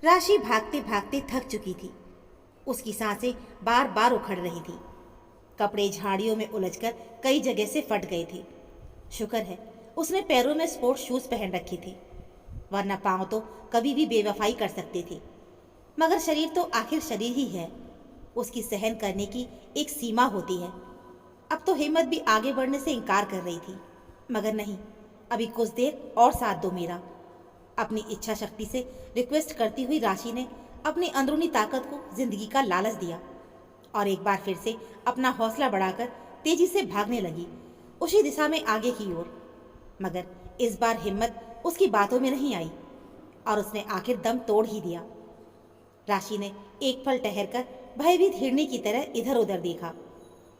राशि भागते भागते थक चुकी थी। उसकी सांसें बार बार उखड़ रही थी। कपड़े झाड़ियों में उलझकर कई जगह से फट गए थे। शुक्र है उसने पैरों में स्पोर्ट्स शूज पहन रखे थे, वरना पांव तो कभी भी बेवफाई कर सकते थे। मगर शरीर तो आखिर शरीर ही है, उसकी सहन करने की एक सीमा होती है। अब तो हिम्मत भी आगे बढ़ने से इनकार कर रही थी, मगर नहीं, अभी कुछ देर और साथ दो मेरा। अपनी इच्छा शक्ति से रिक्वेस्ट करती हुई राशि ने अपनी अंदरूनी ताकत को जिंदगी का लालच दिया और एक बार फिर से अपना हौसला बढ़ाकर तेजी से भागने लगी, उसी दिशा में आगे की ओर। मगर इस बार हिम्मत उसकी बातों में नहीं आई और उसने आखिर दम तोड़ ही दिया। राशि ने एक पल ठहरकर भयभीत हिरनी की तरह इधर उधर देखा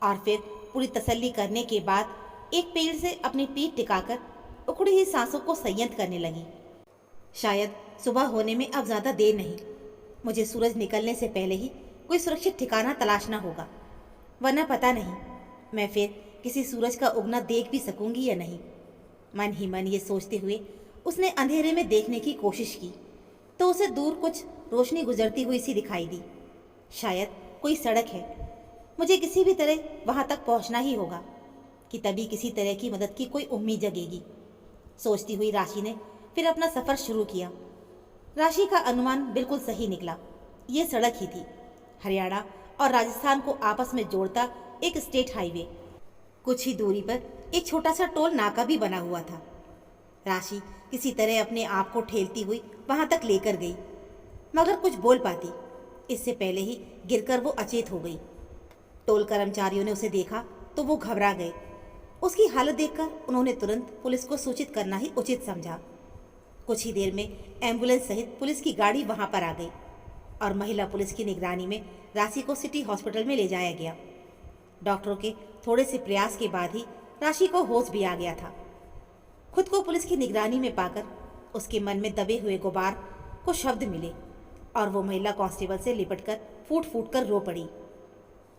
और फिर पूरी तसल्ली करने के बाद एक पेड़ से अपनी पीठ टिकाकर उखड़ी हुई सांसों को संयत करने लगी। शायद सुबह होने में अब ज्यादा देर नहीं। मुझे सूरज निकलने से पहले ही कोई सुरक्षित ठिकाना तलाशना होगा, वरना पता नहीं मैं फिर किसी सूरज का उगना देख भी सकूंगी या नहीं। मन ही मन ये सोचते हुए उसने अंधेरे में देखने की कोशिश की तो उसे दूर कुछ रोशनी गुजरती हुई सी दिखाई दी। शायद कोई सड़क है, मुझे किसी भी तरह वहां तक पहुंचना ही होगा कि तभी किसी तरह की मदद की कोई उम्मीद जगेगी। सोचती हुई राशि ने फिर अपना सफर शुरू किया। राशि का अनुमान बिल्कुल सही निकला। ये सड़क ही थी, हरियाणा और राजस्थान को आपस में जोड़ता एक स्टेट हाईवे। कुछ ही दूरी पर एक छोटा सा टोल नाका भी बना हुआ था। राशि किसी तरह अपने आप को ठेलती हुई वहां तक लेकर गई, मगर कुछ बोल पाती इससे पहले ही गिरकर वो अचेत हो गई। टोल कर्मचारियों ने उसे देखा तो वो घबरा गए। उसकी हालत देखकर उन्होंने तुरंत पुलिस को सूचित करना ही उचित समझा। कुछ ही देर में एम्बुलेंस सहित पुलिस की गाड़ी वहां पर आ गई और महिला पुलिस की निगरानी में राशि को सिटी हॉस्पिटल में ले जाया गया। डॉक्टरों के थोड़े से प्रयास के बाद ही राशि को होश भी आ गया था। खुद को पुलिस की निगरानी में पाकर उसके मन में दबे हुए गुबार को शब्द मिले और वो महिला कांस्टेबल से लिपटकर फूट फूट कर रो पड़ी।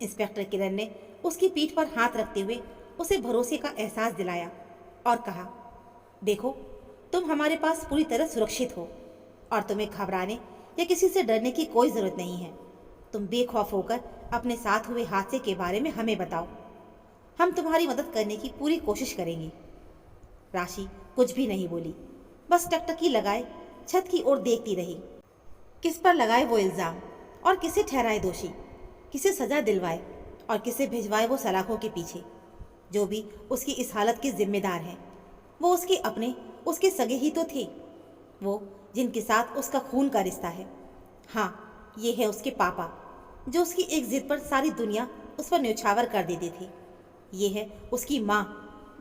इंस्पेक्टर किरण ने उसकी पीठ पर हाथ रखते हुए उसे भरोसे का एहसास दिलाया और कहा, देखो, तुम हमारे पास पूरी तरह सुरक्षित हो और तुम्हें घबराने या किसी से डरने की कोई जरूरत नहीं है। तुम बेखौफ होकर अपने साथ हुए हादसे के बारे में हमें बताओ, हम तुम्हारी मदद करने की पूरी कोशिश करेंगे। राशि कुछ भी नहीं बोली, बस टकटकी लगाए छत की ओर देखती रही। किस पर लगाए वो इल्जाम और किसे ठहराए दोषी, किसे सजा दिलवाए और किसे भिजवाए वो सलाखों के पीछे। जो भी उसकी इस हालत के जिम्मेदार हैं, वो उसके अपने, उसके सगे ही तो थे, वो जिनके साथ उसका खून का रिश्ता है। हाँ, ये है उसके पापा, जो उसकी एक जिद पर सारी दुनिया उस पर न्यौछावर कर देते थे। ये है उसकी माँ,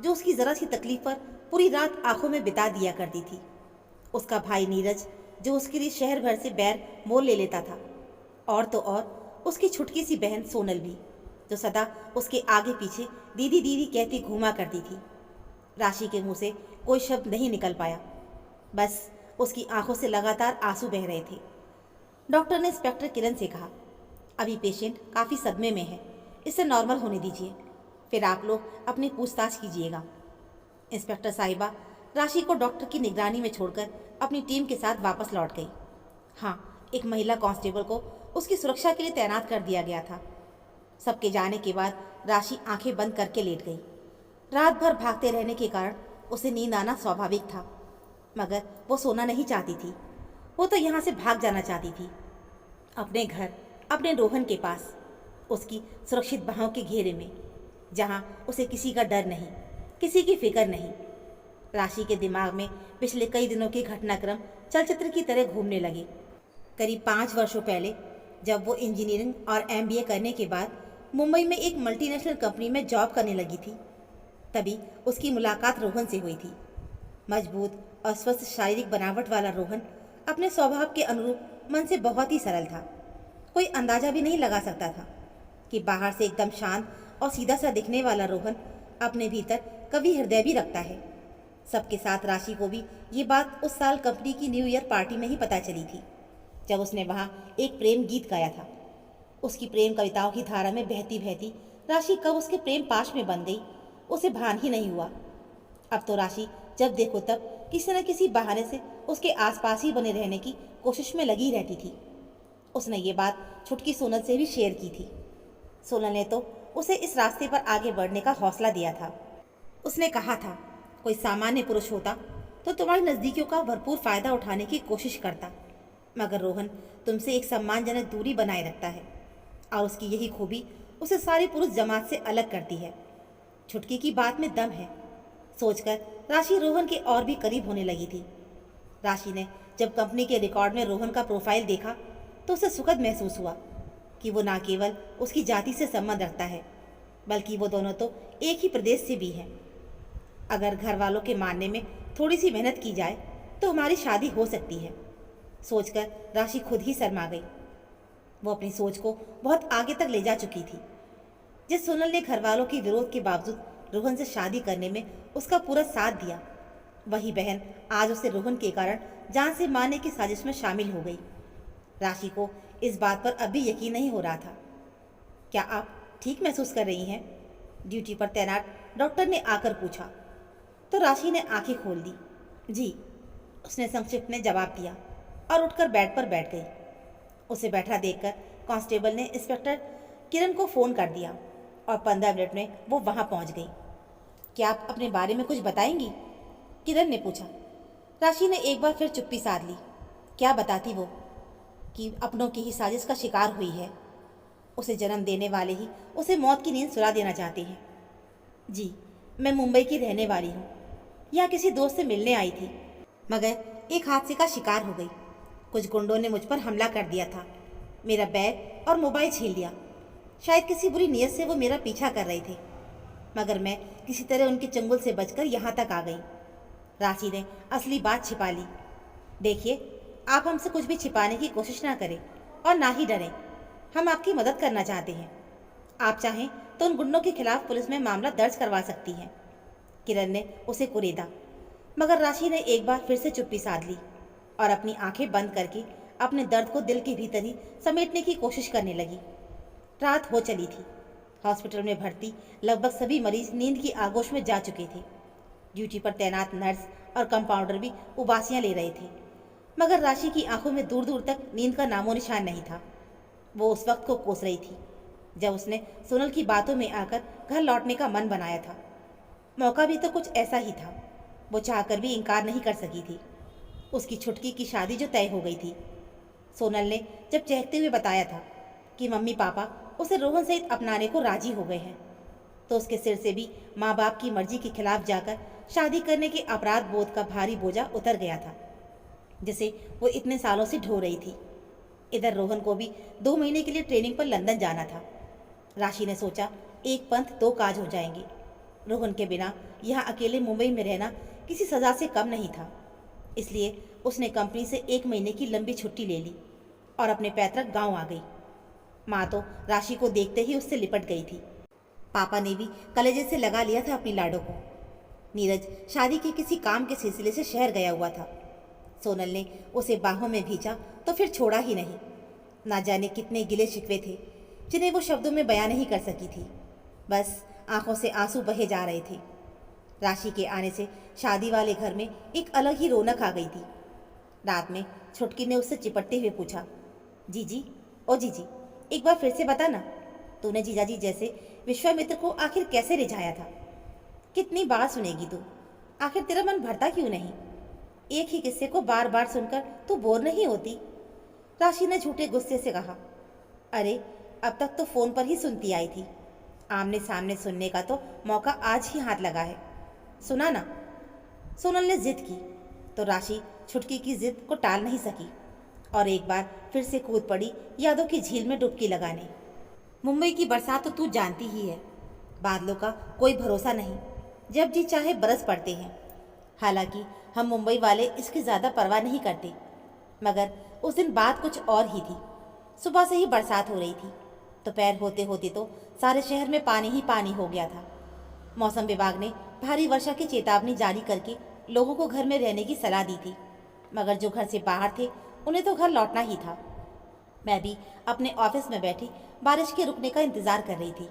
जो उसकी ज़रा सी तकलीफ पर पूरी रात आंखों में बिता दिया करती थी। उसका भाई नीरज, जो उसके लिए शहर भर से बैर मोल ले लेता था। और तो और उसकी छुटकी सी बहन सोनल भी, जो सदा उसके आगे पीछे दीदी दीदी कहती घूमा करती थी। राशि के मुंह से कोई शब्द नहीं निकल पाया, बस उसकी आंखों से लगातार आंसू बह रहे थे। डॉक्टर ने इंस्पेक्टर किरण से कहा, अभी पेशेंट काफ़ी सदमे में है, इसे नॉर्मल होने दीजिए, फिर आप लोग अपनी पूछताछ कीजिएगा। इंस्पेक्टर साहिबा राशि को डॉक्टर की निगरानी में छोड़कर अपनी टीम के साथ वापस लौट गई। हाँ, एक महिला कांस्टेबल को उसकी सुरक्षा के लिए तैनात कर दिया गया था। सबके जाने के बाद राशि आंखें बंद करके लेट गई। रात भर भागते रहने के कारण उसे नींद आना स्वाभाविक था, मगर वो सोना नहीं चाहती थी। वो तो यहाँ से भाग जाना चाहती थी, अपने घर, अपने रोहन के पास, उसकी सुरक्षित बाहों के घेरे में, जहाँ उसे किसी का डर नहीं, किसी की फिक्र नहीं। राशि के दिमाग में पिछले कई दिनों के घटनाक्रम चलचित्र की तरह घूमने लगे। करीब 5 वर्षों पहले, जब वो इंजीनियरिंग और MBA करने के बाद मुंबई में एक मल्टीनेशनल कंपनी में जॉब करने लगी थी, तभी उसकी मुलाकात रोहन से हुई थी। मजबूत और स्वस्थ शारीरिक बनावट वाला रोहन अपने स्वभाव के अनुरूप मन से बहुत ही सरल था। कोई अंदाजा भी नहीं लगा सकता था कि बाहर से एकदम शांत और सीधा सा दिखने वाला रोहन अपने भीतर कभी हृदय भी रखता है। सबके साथ राशि को भी ये बात उस साल कंपनी की न्यू ईयर पार्टी में ही पता चली थी, जब उसने वहाँ एक प्रेम गीत गाया था। उसकी प्रेम कविताओं की धारा में बहती बहती राशि कब उसके प्रेम पाश में बन गई, उसे भान ही नहीं हुआ। अब तो राशि जब देखो तब किसी न किसी बहाने से उसके आसपास ही बने रहने की कोशिश में लगी रहती थी। उसने ये बात छुटकी सोनल से भी शेयर की थी। सोनल ने तो उसे इस रास्ते पर आगे बढ़ने का हौसला दिया था। उसने कहा था, कोई सामान्य पुरुष होता तो तुम्हारी नज़दीकियों का भरपूर फ़ायदा उठाने की कोशिश करता, मगर रोहन तुमसे एक सम्मानजनक दूरी बनाए रखता है और उसकी यही खूबी उसे सारी पुरुष जमात से अलग करती है। छुटकी की बात में दम है, सोचकर राशि रोहन के और भी करीब होने लगी थी। राशि ने जब कंपनी के रिकॉर्ड में रोहन का प्रोफाइल देखा तो उसे सुखद महसूस हुआ कि वो न केवल उसकी जाति से संबंध रखता है, बल्कि वो दोनों तो एक ही प्रदेश से भी हैं। अगर घर वालों के मानने में थोड़ी सी मेहनत की जाए तो हमारी शादी हो सकती है, सोचकर राशि खुद ही शर्मा गई। वो अपनी सोच को बहुत आगे तक ले जा चुकी थी। जिस सोनल ने घर वालों के विरोध के बावजूद रोहन से शादी करने में उसका पूरा साथ दिया, वही बहन आज उसे रोहन के कारण जान से मारने की साजिश में शामिल हो गई। राशि को इस बात पर अभी यकीन नहीं हो रहा था। क्या आप ठीक महसूस कर रही हैं? ड्यूटी पर तैनात डॉक्टर ने आकर पूछा तो राशि ने आंखें खोल दी। जी, उसने संक्षिप्त में जवाब दिया और उठकर बेड पर बैठ गई। उसे बैठा देखकर कांस्टेबल ने इंस्पेक्टर किरण को फ़ोन कर दिया और 15 मिनट में वो वहाँ पहुँच गई। क्या आप अपने बारे में कुछ बताएंगी? किरण ने पूछा। राशि ने एक बार फिर चुप्पी साध ली। क्या बताती वो? कि अपनों की ही साजिश का शिकार हुई है। उसे जन्म देने वाले ही उसे मौत की नींद सुला देना चाहते हैं। जी, मैं मुंबई की रहने वाली हूँ। यहाँ किसी दोस्त से मिलने आई थी, मगर एक हादसे का शिकार हो गई। कुछ गुंडों ने मुझ पर हमला कर दिया था, मेरा बैग और मोबाइल छीन लिया। शायद किसी बुरी नीयत से वो मेरा पीछा कर रहे थे, मगर मैं किसी तरह उनके चंगुल से बचकर यहाँ तक आ गई। राशि ने असली बात छिपा ली। देखिए, आप हमसे कुछ भी छिपाने की कोशिश ना करें और ना ही डरें। हम आपकी मदद करना चाहते हैं। आप चाहें तो उन गुंडों के खिलाफ पुलिस में मामला दर्ज करवा सकती हैं। किरण ने उसे कुरेदा, मगर राशि ने एक बार फिर से चुप्पी साध ली और अपनी आंखें बंद करके अपने दर्द को दिल के भीतर ही समेटने की कोशिश करने लगी। रात हो चली थी। हॉस्पिटल में भर्ती लगभग सभी मरीज नींद की आगोश में जा चुके थे। ड्यूटी पर तैनात नर्स और कंपाउंडर भी उबासियां ले रहे थे, मगर राशि की आंखों में दूर दूर तक नींद का नामो निशान नहीं था। वो उस वक्त को कोस रही थी जब उसने सोनल की बातों में आकर घर लौटने का मन बनाया था। मौका भी तो कुछ ऐसा ही था। वो चाहकर भी इनकार नहीं कर सकी थी। उसकी छुटकी की शादी जो तय हो गई थी। सोनल ने जब चहकते हुए बताया था कि मम्मी पापा उसे रोहन सहित अपनाने को राजी हो गए हैं, तो उसके सिर से भी माँ बाप की मर्जी के खिलाफ जाकर शादी करने के अपराध बोध का भारी बोझा उतर गया था, जिसे वो इतने सालों से ढो रही थी। इधर रोहन को भी 2 महीने के लिए ट्रेनिंग पर लंदन जाना था। राशि ने सोचा, एक पंथ दो काज हो जाएंगे। रोहन के बिना यहाँ अकेले मुंबई में रहना किसी सज़ा से कम नहीं था। इसलिए उसने कंपनी से 1 महीने की लंबी छुट्टी ले ली और अपने पैतृक गांव आ गई। माँ तो राशि को देखते ही उससे लिपट गई थी। पापा ने भी कलेजे से लगा लिया था अपनी लाडो को। नीरज शादी के किसी काम के सिलसिले से शहर गया हुआ था। सोनल ने उसे बाहों में भींचा तो फिर छोड़ा ही नहीं। ना जाने कितने गिले शिकवे थे जिन्हें वो शब्दों में बयां नहीं कर सकी थी। बस आंखों से आंसू बहे जा रहे थे। राशि के आने से शादी वाले घर में एक अलग ही रौनक आ गई थी। रात में छुटकी ने उससे चिपटते हुए पूछा, जीजी, ओ जीजी, एक बार फिर से बता ना, तूने जीजाजी जैसे विश्वामित्र को आखिर कैसे रिझाया था? कितनी बार सुनेगी तू? आखिर तेरा मन भरता क्यों नहीं? एक ही किस्से को बार बार सुनकर तू बोर नहीं होती? राशि ने झूठे गुस्से से कहा। अरे, अब तक तो फोन पर ही सुनती आई थी। आमने सामने सुनने का तो मौका आज ही हाथ लगा है। सुना ना। सोनल ने जिद की तो राशि छुटकी की जिद को टाल नहीं सकी और एक बार फिर से कूद पड़ी यादों की झील में डुबकी लगाने। मुंबई की बरसात तो तू जानती ही है, बादलों का कोई भरोसा नहीं, जब जी चाहे बरस पड़ते हैं। हालांकि हम मुंबई वाले इसकी ज़्यादा परवाह नहीं करते, मगर उस दिन बात कुछ और ही थी। सुबह से ही बरसात हो रही थी। दोपहर होते होते तो सारे शहर में पानी ही पानी हो गया था। मौसम विभाग ने भारी वर्षा की चेतावनी जारी करके लोगों को घर में रहने की सलाह दी थी, मगर जो घर से बाहर थे उन्हें तो घर लौटना ही था। मैं भी अपने ऑफिस में बैठी बारिश के रुकने का इंतज़ार कर रही थी।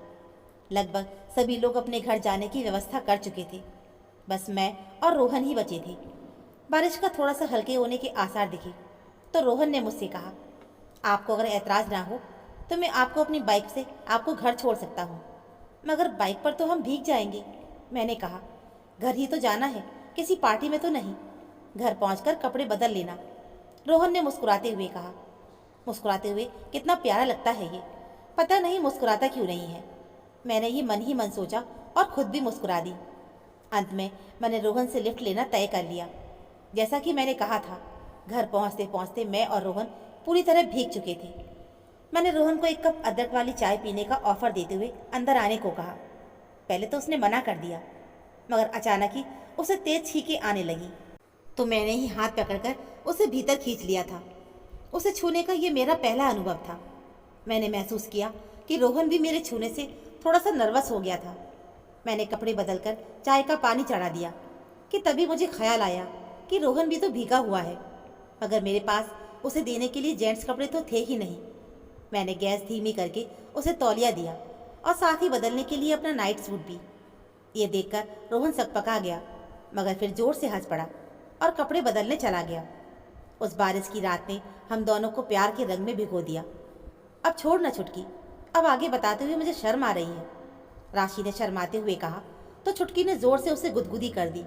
लगभग सभी लोग अपने घर जाने की व्यवस्था कर चुके थे। बस मैं और रोहन ही बचे थे। बारिश का थोड़ा सा हल्के होने के आसार दिखे तो रोहन ने मुझसे कहा, आपको अगर ऐतराज़ ना हो तो मैं आपको अपनी बाइक से आपको घर छोड़ सकता हूँ। मगर बाइक पर तो हम भीग जाएंगे। मैंने कहा, घर ही तो जाना है, किसी पार्टी में तो नहीं। घर पहुंचकर कपड़े बदल लेना। रोहन ने मुस्कुराते हुए कहा। मुस्कुराते हुए कितना प्यारा लगता है ये, पता नहीं मुस्कुराता क्यों नहीं है। मैंने ही मन सोचा और खुद भी मुस्कुरा दी। अंत में मैंने रोहन से लिफ्ट लेना तय कर लिया। जैसा कि मैंने कहा था, घर पहुंचते पहुंचते मैं और रोहन पूरी तरह भीग चुके थे। मैंने रोहन को एक कप अदरक वाली चाय पीने का ऑफर देते हुए अंदर आने को कहा। पहले तो उसने मना कर दिया, मगर अचानक ही उसे तेज छींकें आने लगी तो मैंने ही हाथ पकड़कर उसे भीतर खींच लिया था। उसे छूने का ये मेरा पहला अनुभव था। मैंने महसूस किया कि रोहन भी मेरे छूने से थोड़ा सा नर्वस हो गया था। मैंने कपड़े बदलकर चाय का पानी चढ़ा दिया कि तभी मुझे ख्याल आया कि रोहन भी तो भीगा हुआ है, मगर मेरे पास उसे देने के लिए जेंट्स कपड़े तो थे ही नहीं। मैंने गैस धीमी करके उसे तौलिया दिया और साथ ही बदलने के लिए अपना नाइट सूट भी। ये देखकर रोहन सकपका गया, मगर फिर जोर से हंस पड़ा और कपड़े बदलने चला गया। उस बारिश की रात ने हम दोनों को प्यार के रंग में भिगो दिया। अब छोड़ ना छुटकी, अब आगे बताते हुए मुझे शर्म आ रही है, राशि ने शर्माते हुए कहा तो छुटकी ने जोर से उसे गुदगुदी कर दी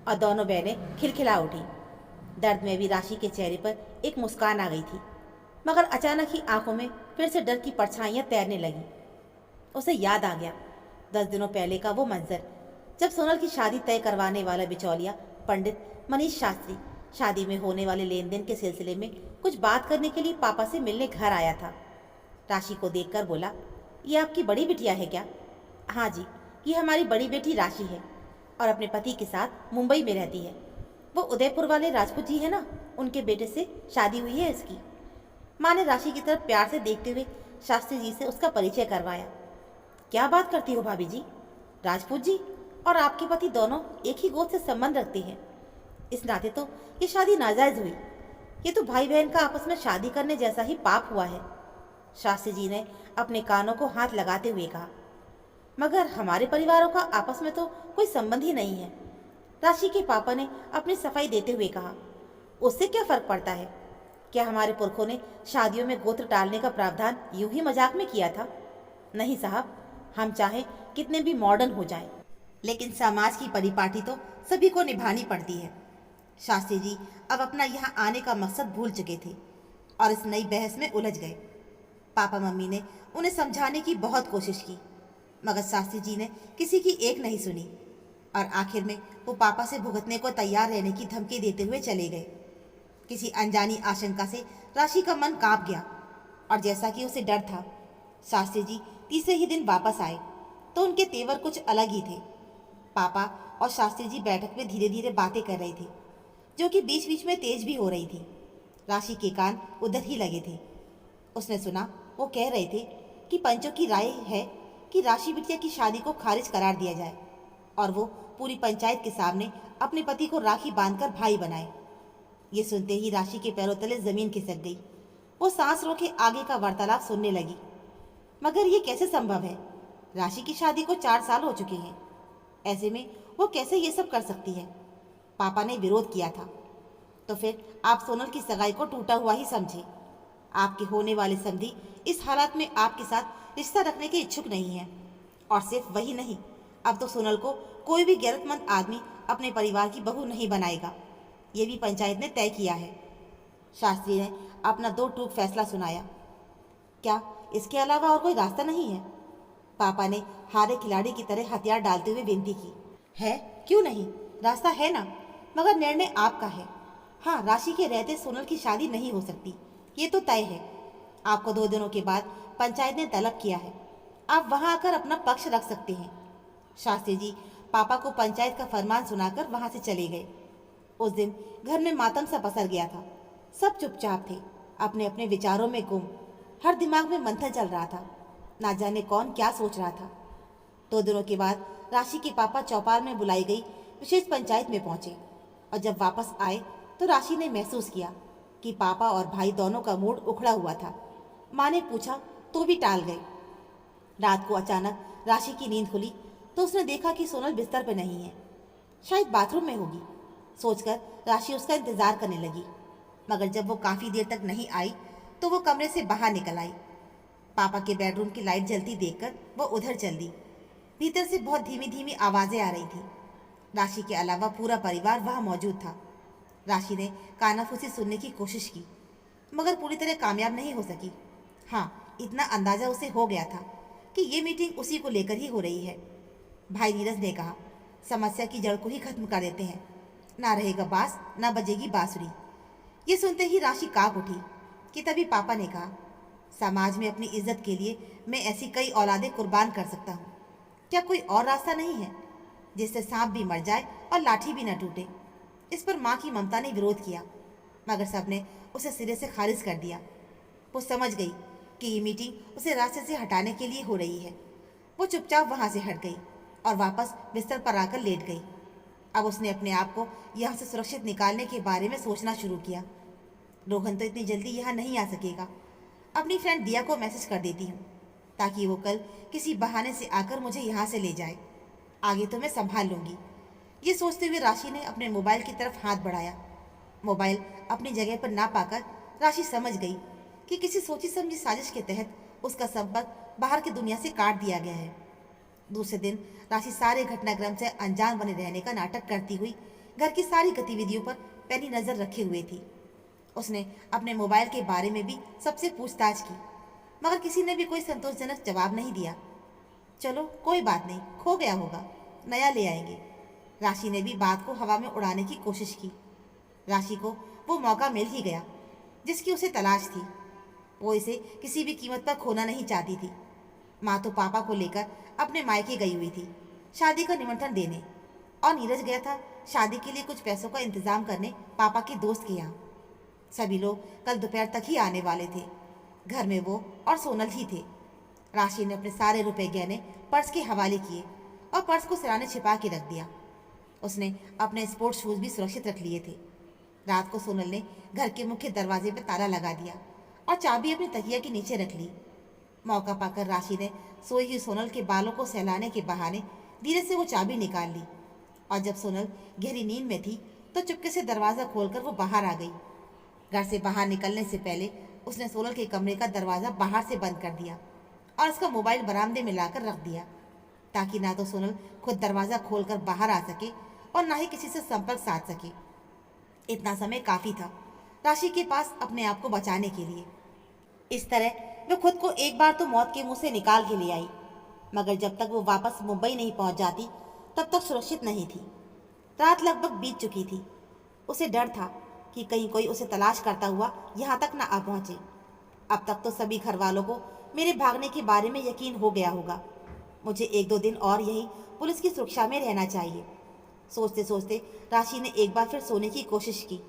और दोनों बहनें खिलखिला उठी। दर्द में भी राशि के चेहरे पर एक मुस्कान आ गई थी, मगर अचानक ही आंखों में फिर से डर की परछाइयां तैरने लगीं। उसे याद आ गया 10 दिनों पहले का वो मंजर, जब सोनल की शादी तय करवाने वाला बिचौलिया पंडित मनीष शास्त्री शादी में होने वाले लेन देन के सिलसिले में कुछ बात करने के लिए पापा से मिलने घर आया था। राशि को देखकर बोला, ये आपकी बड़ी बिटिया है क्या? हाँ जी, ये हमारी बड़ी बेटी राशि है और अपने पति के साथ मुंबई में रहती है। वो उदयपुर वाले राजपूत जी है ना, उनके बेटे से शादी हुई है इसकी। माँ ने राशि की तरफ प्यार से देखते हुए शास्त्री जी से उसका परिचय करवाया। क्या बात करती हो भाभी जी, राजपूत जी और आपके पति दोनों एक ही गोद से संबंध रखते हैं। इस नाते तो ये शादी नाजायज हुई। ये तो भाई बहन का आपस में शादी करने जैसा ही पाप हुआ है, शास्त्री जी ने अपने कानों को हाथ लगाते हुए कहा। मगर हमारे परिवारों का आपस में तो कोई संबंध ही नहीं है, राशि के पापा ने अपनी सफाई देते हुए कहा। उससे क्या फर्क पड़ता है? क्या हमारे पुरखों ने शादियों में गोत्र डालने का प्रावधान यूं ही मजाक में किया था? नहीं साहब, हम चाहे कितने भी मॉडर्न हो जाएं, लेकिन समाज की परिपाटी तो सभी को निभानी पड़ती है। शास्त्री जी अब अपना यहाँ आने का मकसद भूल चुके थे और इस नई बहस में उलझ गए। पापा मम्मी ने उन्हें समझाने की बहुत कोशिश की, मगर शास्त्री जी ने किसी की एक नहीं सुनी और आखिर में वो पापा से भुगतने को तैयार रहने की धमकी देते हुए चले गए। किसी अनजानी आशंका से राशि का मन कांप गया और जैसा कि उसे डर था, शास्त्री जी तीसरे ही दिन वापस आए तो उनके तेवर कुछ अलग ही थे। पापा और शास्त्री जी बैठक में धीरे धीरे बातें कर रहे थे, जो कि बीच बीच में तेज भी हो रही थी। राशि के कान उधर ही लगे थे। उसने सुना वो कह रहे थे कि पंचों की राय है कि राशि बिटिया की शादी को खारिज करार दिया जाए और वो पूरी पंचायत के सामने अपने पति को राखी बांधकर भाई बनाए। ये सुनते ही राशि के पैरों तले जमीन खिसक गई। वो सांस रोके आगे का वार्तालाप सुनने लगी। मगर ये कैसे संभव है? राशि की शादी को 4 साल हो चुके हैं, ऐसे में वो कैसे ये सब कर सकती है? पापा ने विरोध किया था। तो फिर आप सोनल की सगाई को टूटा हुआ ही समझे। आपके होने वाले समधी इस हालात में आपके साथ रिश्ता रखने के इच्छुक नहीं है। और सिर्फ वही नहीं, अब तो सोनल को कोई भी गैरतमंद आदमी अपने परिवार की बहू नहीं बनाएगा, ये भी पंचायत ने तय किया है। शास्त्री ने अपना 2 टूक फैसला सुनाया। क्या इसके अलावा और कोई रास्ता नहीं है? पापा ने हारे खिलाड़ी की तरह हथियार डालते हुए विनती की। है, क्यों नहीं, रास्ता है ना, मगर निर्णय आपका है। हाँ, राशि के रहते सोनल की शादी नहीं हो सकती, ये तो तय है। आपको 2 दिनों के बाद पंचायत ने तलब किया है, आप वहां आकर अपना पक्ष रख सकते हैं। शास्त्री जी पापा को पंचायत का फरमान सुनाकर वहां से चले गए। उस दिन घर में मातम सा पसर गया था। सब चुपचाप थे, अपने अपने विचारों में गुम। हर दिमाग में मंथन चल रहा था, ना जाने कौन क्या सोच रहा था। 2 दिनों के बाद राशि के पापा चौपाल में बुलाई गई विशेष पंचायत में पहुंचे और जब वापस आए तो राशि ने महसूस किया कि पापा और भाई दोनों का मूड उखड़ा हुआ था। माँ ने पूछा तो भी टाल गए। रात को अचानक राशि की नींद खुली तो उसने देखा कि सोनल बिस्तर पर नहीं है, शायद बाथरूम में होगी। सोचकर राशि उसका इंतजार करने लगी, मगर जब वो काफ़ी देर तक नहीं आई तो वो कमरे से बाहर निकल आई। पापा के बेडरूम की लाइट जलती देखकर वो उधर चल दी। भीतर से बहुत धीमी धीमी आवाज़ें आ रही थी। राशि के अलावा पूरा परिवार वहाँ मौजूद था। राशि ने कानाफूसी सुनने की कोशिश की, मगर पूरी तरह कामयाब नहीं हो सकी। हाँ, इतना अंदाजा उसे हो गया था कि ये मीटिंग उसी को लेकर ही हो रही है। भाई नीरज ने कहा, समस्या की जड़ को ही खत्म कर देते हैं, ना रहेगा बांस ना बजेगी बांसुरी। ये सुनते ही राशि कांप उठी कि तभी पापा ने कहा, समाज में अपनी इज्जत के लिए मैं ऐसी कई औलादें कुर्बान कर सकता हूँ। क्या कोई और रास्ता नहीं है जिससे सांप भी मर जाए और लाठी भी न टूटे? इस पर माँ की ममता ने विरोध किया, मगर सबने उसे सिरे से खारिज कर दिया। वो समझ गई कि ये मीटिंग उसे रास्ते से हटाने के लिए हो रही है। वो चुपचाप वहाँ से हट गई और वापस बिस्तर पर आकर लेट गई। अब उसने अपने आप को यहाँ से सुरक्षित निकालने के बारे में सोचना शुरू किया। रोहन तो इतनी जल्दी यहाँ नहीं आ सकेगा। अपनी फ्रेंड दिया को मैसेज कर देती हूँ ताकि वो कल किसी बहाने से आकर मुझे यहाँ से ले जाए। आगे तो मैं संभाल लूँगी। ये सोचते हुए राशि ने अपने मोबाइल की तरफ हाथ बढ़ाया। मोबाइल अपनी जगह पर ना पाकर राशि समझ गई कि किसी सोची समझी साजिश के तहत उसका संपर्क बाहर की दुनिया से काट दिया गया है। दूसरे दिन राशि सारे घटनाक्रम से अनजान बने रहने का नाटक करती हुई घर की सारी गतिविधियों पर पैनी नजर रखे हुए थी। उसने अपने मोबाइल के बारे में भी सबसे पूछताछ की, मगर किसी ने भी कोई संतोषजनक जवाब नहीं दिया। चलो कोई बात नहीं, खो गया होगा, नया ले आएंगे। राशि ने भी बात को हवा में उड़ाने की कोशिश की। राशि को वो मौका मिल ही गया जिसकी उसे तलाश थी। वो इसे किसी भी कीमत पर खोना नहीं चाहती थी। माँ तो पापा को लेकर अपने मायके गई हुई थी शादी का निमंत्रण देने, और नीरज गया था शादी के लिए कुछ पैसों का इंतजाम करने पापा के दोस्त के यहाँ। सभी लोग कल दोपहर तक ही आने वाले थे। घर में वो और सोनल ही थे। राशि ने अपने सारे रुपए गहने पर्स के हवाले किए और पर्स को सिराने छिपा के रख दिया। उसने अपने स्पोर्ट्स शूज भी सुरक्षित रख लिए थे। रात को सोनल ने घर के मुख्य दरवाजे पर ताला लगा दिया और चाबी अपनी तकिया के नीचे रख ली। मौका पाकर राशि ने सोई हुई सोनल के बालों को सहलाने के बहाने धीरे से वो चाबी निकाल ली, और जब सोनल गहरी नींद में थी तो चुपके से दरवाज़ा खोलकर वो बाहर आ गई। घर से बाहर निकलने से पहले उसने सोनल के कमरे का दरवाज़ा बाहर से बंद कर दिया और उसका मोबाइल बरामदे में लाकर रख दिया, ताकि ना तो सोनल खुद दरवाज़ा खोलकर बाहर आ सके और ना ही किसी से संपर्क साध सके। इतना समय काफ़ी था राशि के पास अपने आप को बचाने के लिए। इस तरह वह खुद को एक बार तो मौत के मुंह से निकाल के ले आई, मगर जब तक वो वापस मुंबई नहीं पहुंच जाती तब तक सुरक्षित नहीं थी। रात लगभग बीत चुकी थी। उसे डर था कि कहीं कोई उसे तलाश करता हुआ यहाँ तक ना आ पहुँचे। अब तक तो सभी घर वालों को मेरे भागने के बारे में यकीन हो गया होगा। मुझे 1-2 दिन और यहीं पुलिस की सुरक्षा में रहना चाहिए। सोचते सोचते राशि ने एक बार फिर सोने की कोशिश की,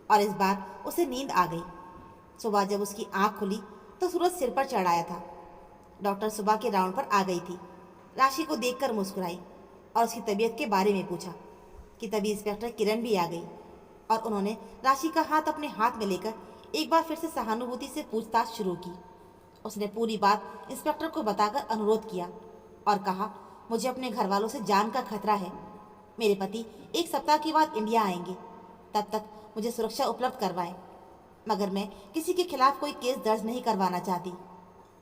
और इस बार उसे नींद आ गई। सुबह जब उसकी आंख खुली तो सूरज सिर पर चढ़ आया था। डॉक्टर सुबह के राउंड पर आ गई थी। राशि को देखकर मुस्कुराई और उसकी तबीयत के बारे में पूछा कि तभी इंस्पेक्टर किरण भी आ गई, और उन्होंने राशि का हाथ अपने हाथ में लेकर एक बार फिर से सहानुभूति से पूछताछ शुरू की। उसने पूरी बात इंस्पेक्टर को बताकर अनुरोध किया और कहा, मुझे अपने घर वालों से जान का खतरा है। मेरे पति 1 सप्ताह के बाद इंडिया आएंगे, तब तक मुझे सुरक्षा उपलब्ध करवाएं, मगर मैं किसी के खिलाफ कोई केस दर्ज नहीं करवाना चाहती।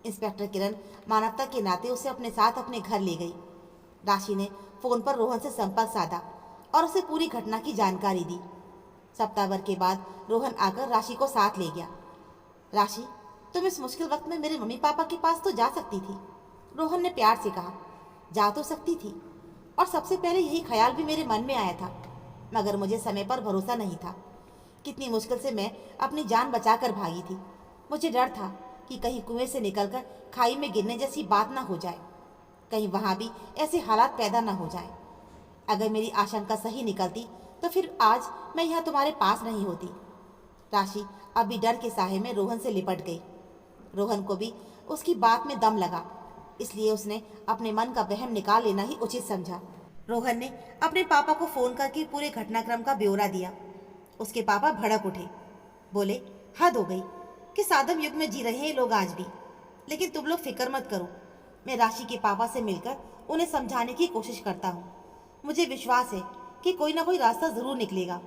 इंस्पेक्टर किरण मानवता के नाते उसे अपने साथ अपने घर ले गई। राशि ने फ़ोन पर रोहन से संपर्क साधा और उसे पूरी घटना की जानकारी दी। सप्ताह भर के बाद रोहन आकर राशि को साथ ले गया। राशि, तुम इस मुश्किल वक्त में मेरे मम्मी पापा के पास तो जा सकती थी, रोहन ने प्यार से कहा। जा तो सकती थी, और सबसे पहले यही ख्याल भी मेरे मन में आया था, मगर मुझे समय पर भरोसा नहीं था। कितनी मुश्किल से मैं अपनी जान बचाकर भागी थी। मुझे डर था कि कहीं कुएं से निकलकर खाई में गिरने जैसी बात ना हो जाए, कहीं वहाँ भी ऐसे हालात पैदा ना हो जाए। अगर मेरी आशंका सही निकलती तो फिर आज मैं यहाँ तुम्हारे पास नहीं होती। राशि अभी डर के साहे में रोहन से लिपट गई। रोहन को भी उसकी बात में दम लगा, इसलिए उसने अपने मन का वहम निकाल लेना ही उचित समझा। रोहन ने अपने पापा को फ़ोन करके पूरे घटनाक्रम का ब्यौरा दिया। उसके पापा भड़क उठे, बोले, हद हो गई, किस आदम युग में जी रहे हैं लोग आज भी। लेकिन तुम लोग फिक्र मत करो, मैं राशि के पापा से मिलकर उन्हें समझाने की कोशिश करता हूँ। मुझे विश्वास है कि कोई ना कोई रास्ता ज़रूर निकलेगा।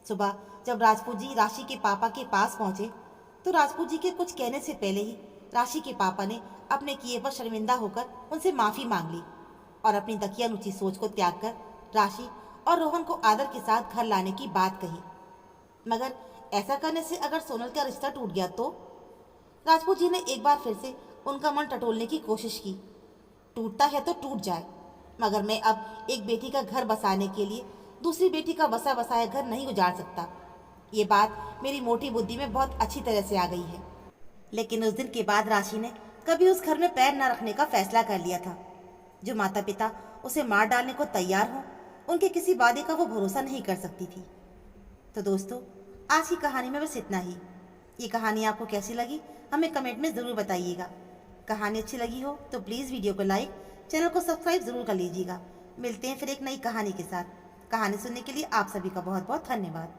सुबह जब राजपूत जी राशि के पापा के पास पहुंचे तो राजपूत जी के कुछ कहने से पहले ही राशि के पापा ने अपने किए पर शर्मिंदा होकर उनसे माफ़ी मांग ली और अपनी दकियानुची सोच को त्याग कर राशि और रोहन को आदर के साथ घर लाने की बात कही। मगर ऐसा करने से अगर सोनल का रिश्ता टूट गया तो राजपूत जी ने एक बार फिर से उनका मन टटोलने की कोशिश की। टूटता है तो टूट जाए, मगर मैं अब एक बेटी का घर बसाने के लिए दूसरी बेटी का बसा बसाया घर नहीं उजाड़ सकता। ये बात मेरी मोटी बुद्धि में बहुत अच्छी तरह से आ गई है। लेकिन उस दिन के बाद राशि ने कभी उस घर में पैर न रखने का फैसला कर लिया था। जो माता पिता उसे मार डालने को तैयार हों, उनके किसी वादे का वो भरोसा नहीं कर सकती थी। तो दोस्तों, आज की कहानी में बस इतना ही। ये कहानी आपको कैसी लगी हमें कमेंट में ज़रूर बताइएगा। कहानी अच्छी लगी हो तो प्लीज़ वीडियो को लाइक, चैनल को सब्सक्राइब ज़रूर कर लीजिएगा। मिलते हैं फिर एक नई कहानी के साथ। कहानी सुनने के लिए आप सभी का बहुत बहुत धन्यवाद।